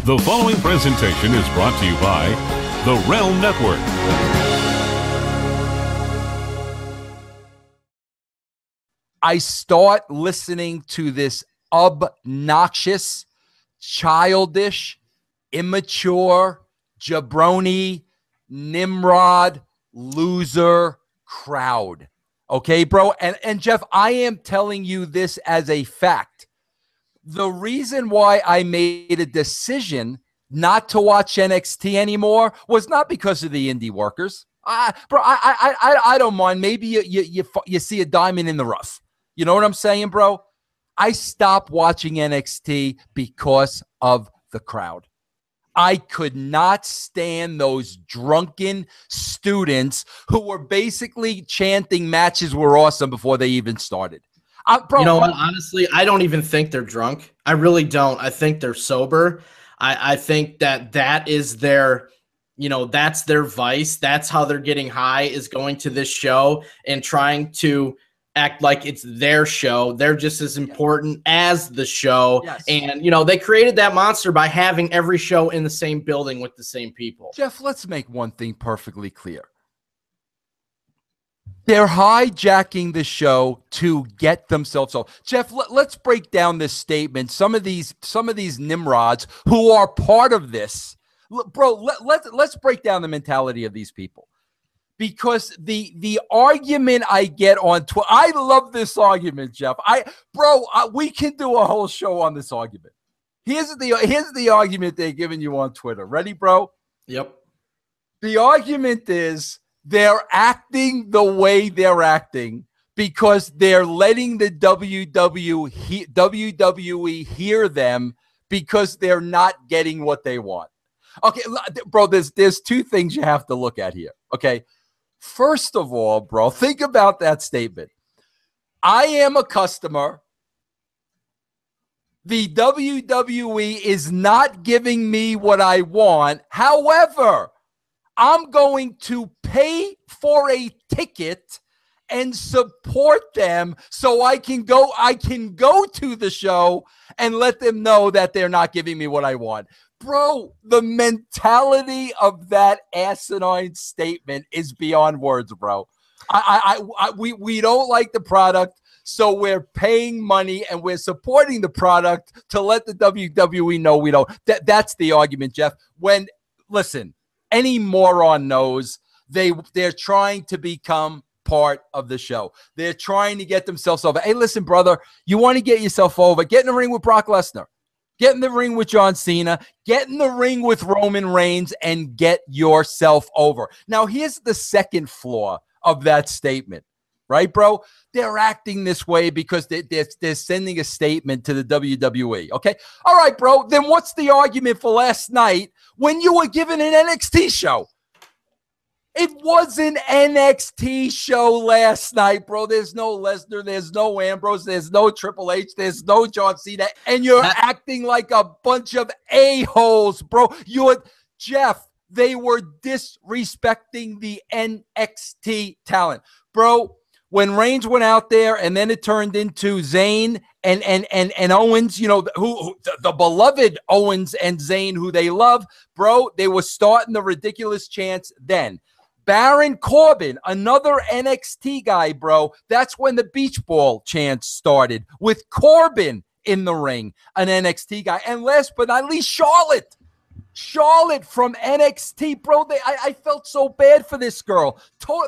The following presentation is brought to you by the Realm Network. I start listening to this obnoxious, childish, immature, jabroni, Nimrod, loser crowd. Okay, bro? And Jeff, I am telling you this as a fact. The reason why I made a decision not to watch NXT anymore was not because of the indie workers. Bro, I don't mind. Maybe you see a diamond in the rough. You know what I'm saying, bro? I stopped watching NXT because of the crowd. I could not stand those drunken students who were basically chanting matches were awesome before they even started. Bro, you know what? Honestly, I don't even think they're drunk. I really don't. I think they're sober. I think that is their, that's their vice. That's how they're getting high, is going to this show and trying to act like it's their show. They're just as important as the show. Yes. And, they created that monster by having every show in the same building with the same people. Jeff, let's make one thing perfectly clear. They're hijacking the show to get themselves off. Jeff, let's break down this statement. Some of these Nimrods who are part of this, bro. Let's break down the mentality of these people, because the argument I get on Twitter, I love this argument, Jeff. We can do a whole show on this argument. Here's the argument they're giving you on Twitter. Ready, bro? Yep. The argument is, they're acting the way they're acting because they're letting the WWE hear them, because they're not getting what they want. Okay, bro, there's two things you have to look at here, okay? First of all, bro, think about that statement. I am a customer. The WWE is not giving me what I want. However, I'm going to pay for a ticket and support them so I can go to the show and let them know that they're not giving me what I want. Bro, the mentality of that asinine statement is beyond words, bro. We don't like the product, so we're paying money and we're supporting the product to let the WWE know we don't. That's the argument, Jeff. Listen, any moron knows they're trying to become part of the show. They're trying to get themselves over. Hey, listen, brother, you want to get yourself over, get in the ring with Brock Lesnar. Get in the ring with John Cena. Get in the ring with Roman Reigns and get yourself over. Now, here's the second flaw of that statement, right, bro? They're acting this way because they're sending a statement to the WWE, okay? All right, bro, then what's the argument for last night when you were given an NXT show? It was an NXT show last night, bro. There's no Lesnar, there's no Ambrose, there's no Triple H, there's no John Cena, and you're acting like a bunch of a-holes, bro. Jeff, they were disrespecting the NXT talent. Bro, when Reigns went out there and then it turned into Zayn and Owens, who the beloved Owens and Zayn, who they love, bro, they were starting the ridiculous chants then. Baron Corbin, another NXT guy, bro. That's when the beach ball chants started, with Corbin in the ring, an NXT guy. And last but not least, Charlotte from NXT, bro. I felt so bad for this girl.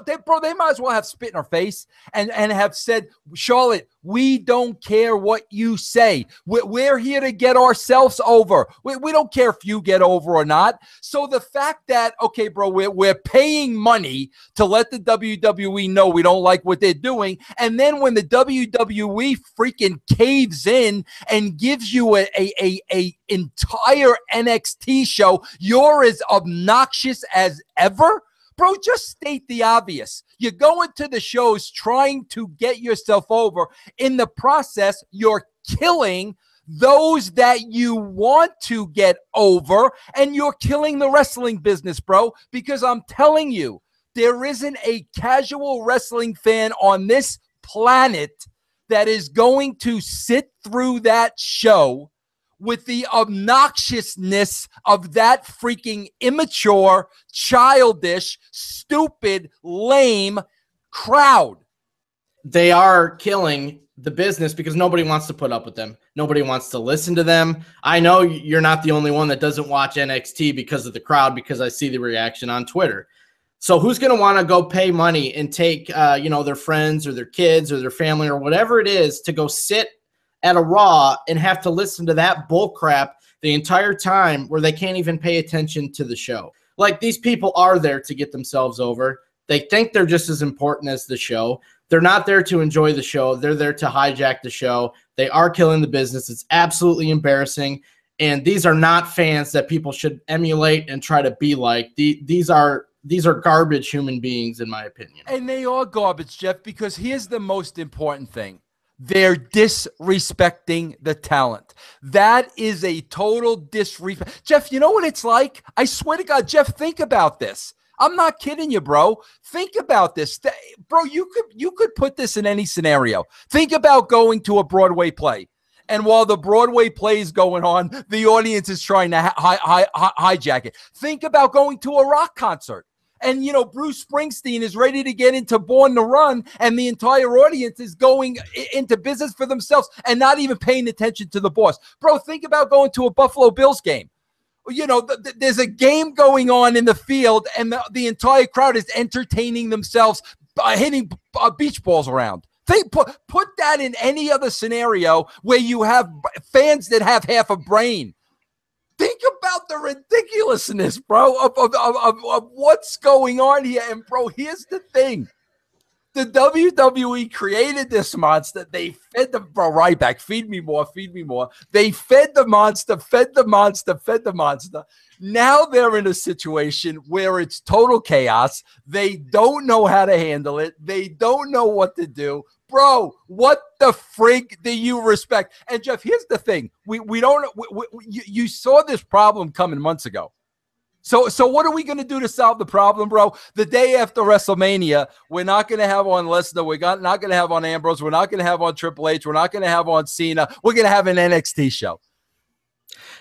They might as well have spit in her face and have said, Charlotte, we don't care what you say. We're here to get ourselves over. We don't care if you get over or not. So the fact that, okay, bro, we're paying money to let the WWE know we don't like what they're doing, and then when the WWE freaking caves in and gives you a entire NXT show, you're as obnoxious as ever. Bro, just state the obvious. You go into the shows trying to get yourself over. In the process, you're killing those that you want to get over, and you're killing the wrestling business, bro, because I'm telling you, there isn't a casual wrestling fan on this planet that is going to sit through that show with the obnoxiousness of that freaking immature, childish, stupid, lame crowd. They are killing the business because nobody wants to put up with them. Nobody wants to listen to them. I know you're not the only one that doesn't watch NXT because of the crowd, because I see the reaction on Twitter. So who's going to want to go pay money and take, their friends or their kids or their family or whatever it is to go sit at a Raw and have to listen to that bull crap the entire time where they can't even pay attention to the show? Like, these people are there to get themselves over. They think they're just as important as the show. They're not there to enjoy the show. They're there to hijack the show. They are killing the business. It's absolutely embarrassing. And these are not fans that people should emulate and try to be like. These are garbage human beings, in my opinion. And they are garbage, Jeff, because here's the most important thing. They're disrespecting the talent. That is a total disrespect. Jeff, you know what it's like? I swear to God, Jeff, think about this. I'm not kidding you, bro. Think about this. Bro, you could put this in any scenario. Think about going to a Broadway play. And while the Broadway play is going on, the audience is trying to hijack it. Think about going to a rock concert. And, Bruce Springsteen is ready to get into Born to Run, and the entire audience is going into business for themselves and not even paying attention to the boss. Bro, think about going to a Buffalo Bills game. There's a game going on in the field, and the entire crowd is entertaining themselves by hitting beach balls around. Put that in any other scenario where you have fans that have half a brain. Think about the ridiculousness, bro, of what's going on here. And, bro, here's the thing. The WWE created this monster. They fed the bro right back. Feed me more, feed me more. They fed the monster, fed the monster, fed the monster. Now they're in a situation where it's total chaos. They don't know how to handle it. They don't know what to do. Bro, what the frig do you respect? And Jeff, here's the thing. You saw this problem coming months ago. So what are we going to do to solve the problem, bro? The day after WrestleMania, we're not going to have on Lesnar. We're not going to have on Ambrose. We're not going to have on Triple H. We're not going to have on Cena. We're going to have an NXT show.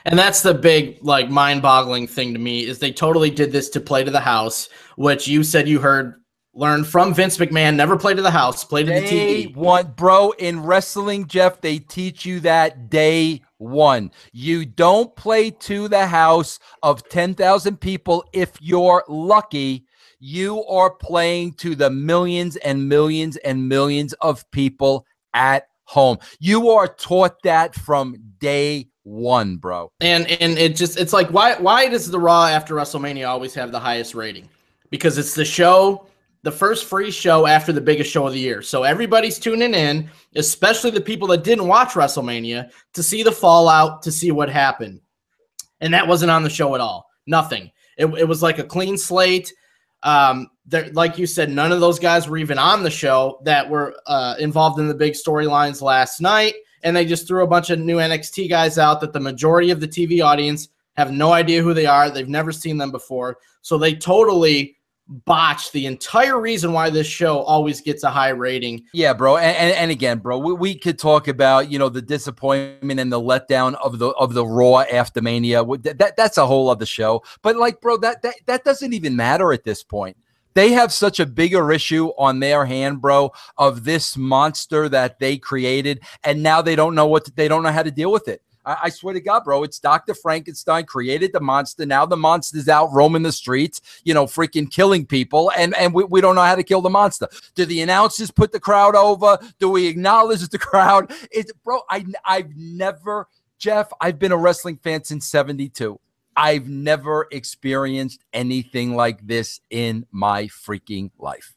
And that's the big, mind-boggling thing to me, is they totally did this to play to the house, which you said you learned from Vince McMahon. Never play to the house, play to the TV. Bro, in wrestling, Jeff, they teach you that day one. You don't play to the house of 10,000 people. If you're lucky, you are playing to the millions and millions and millions of people at home. You are taught that from day one, bro. And it's like, why does the Raw after WrestleMania always have the highest rating? Because it's the show, the first free show after the biggest show of the year. So everybody's tuning in, especially the people that didn't watch WrestleMania, to see the fallout, to see what happened. And that wasn't on the show at all. Nothing. It was like a clean slate. Like you said, none of those guys were even on the show that were involved in the big storylines last night. And they just threw a bunch of new NXT guys out that the majority of the TV audience have no idea who they are. They've never seen them before. So they totally botched the entire reason why this show always gets a high rating. Yeah, bro. And again, bro, we could talk about, the disappointment and the letdown of the Raw after Mania. That's a whole other show. But bro, that doesn't even matter at this point. They have such a bigger issue on their hand, bro, of this monster that they created, and now they don't know they don't know how to deal with it. I swear to God, bro, it's Dr. Frankenstein created the monster. Now the monster's out roaming the streets, freaking killing people, and we don't know how to kill the monster. Do the announcers put the crowd over? Do we acknowledge the crowd? Bro, I've never, Jeff, I've been a wrestling fan since 72. I've never experienced anything like this in my freaking life.